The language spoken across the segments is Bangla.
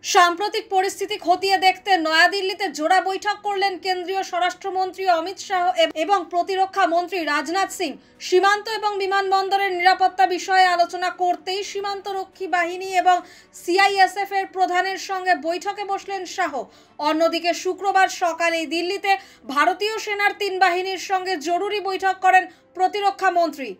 সাম্প্রতিক পরিস্থিতি খতিয়ে দেখতে নয়াদিল্লিতে জোড়া বৈঠক করলেন কেন্দ্রীয় স্বরাষ্ট্রমন্ত্রী অমিত শাহ এবং প্রতিরক্ষা মন্ত্রী রাজনাথ সিং। সীমান্ত এবং বিমানবন্দরের নিরাপত্তা বিষয়ে আলোচনা করতেই সীমান্তরক্ষী বাহিনী এবং সিআইএসএফ এর প্রধানের সঙ্গে বৈঠকে বসলেন শাহ। অন্যদিকে শুক্রবার সকালেই দিল্লিতে ভারতীয় সেনার 3 বাহিনীর সঙ্গে জরুরি বৈঠক করেন প্রতিরক্ষা মন্ত্রী।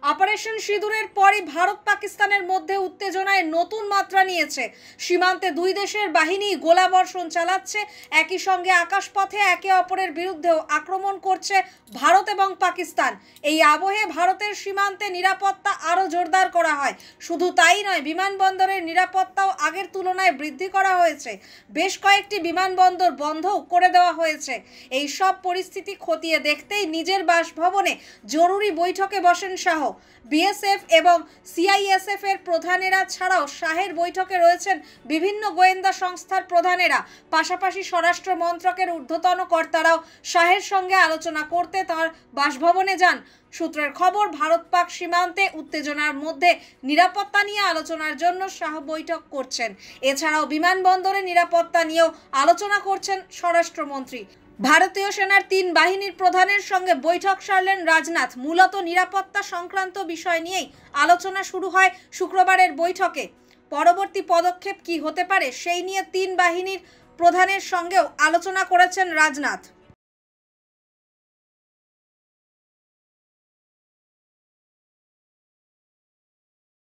অপারেশন সিঁদুরের পরই ভারত পাকিস্তানের মধ্যে উত্তেজনায় নতুন মাত্রা নিয়েছে। সীমান্তে দুই দেশের বাহিনী গোলাবর্ষণ চালাচ্ছে, একই সঙ্গে আকাশপথে একে অপরের বিরুদ্ধেও আক্রমণ করছে ভারত এবং পাকিস্তান। এই আবহে ভারতের সীমান্তে নিরাপত্তা আরও জোরদার করা হয়। শুধু তাই নয়, বিমানবন্দরের নিরাপত্তাও আগের তুলনায় বৃদ্ধি করা হয়েছে। বেশ কয়েকটি বিমানবন্দর বন্ধও করে দেওয়া হয়েছে। এই সব পরিস্থিতি খতিয়ে দেখতেই নিজের বাসভবনে জরুরি বৈঠকে বসেন শাহ। বিএসএফ এবং সিআইএসএফ এর প্রধানেরা ছাড়াও শাহের বৈঠকে রয়েছেন বিভিন্ন গোয়েন্দা সংস্থার প্রধানেরা। পাশাপাশি স্বরাষ্ট্র মন্ত্রকের ঊর্ধ্বতন কর্তারাও শাহের সঙ্গে আলোচনা করতে তার বাসভবনে যান। সূত্রের খবর, ভারত পাক সীমান্তে উত্তেজনার মধ্যে নিরাপত্তা নিয়ে আলোচনার জন্য শাহ বৈঠক করছেন। এছাড়াও বিমানবন্দরে নিরাপত্তা নিয়েও আলোচনা করছেন স্বরাষ্ট্রমন্ত্রী। ভারতীয় সেনার 3 বাহিনীর প্রধানের সঙ্গে বৈঠক সারলেন রাজনাথ। মূলত নিরাপত্তা সংক্রান্ত বিষয় নিয়েই আলোচনা শুরু হয় শুক্রবারের বৈঠকে। পরবর্তী পদক্ষেপ কি হতে পারে সেই নিয়ে 3 বাহিনীর প্রধানের সঙ্গেও আলোচনা করেছেন রাজনাথ।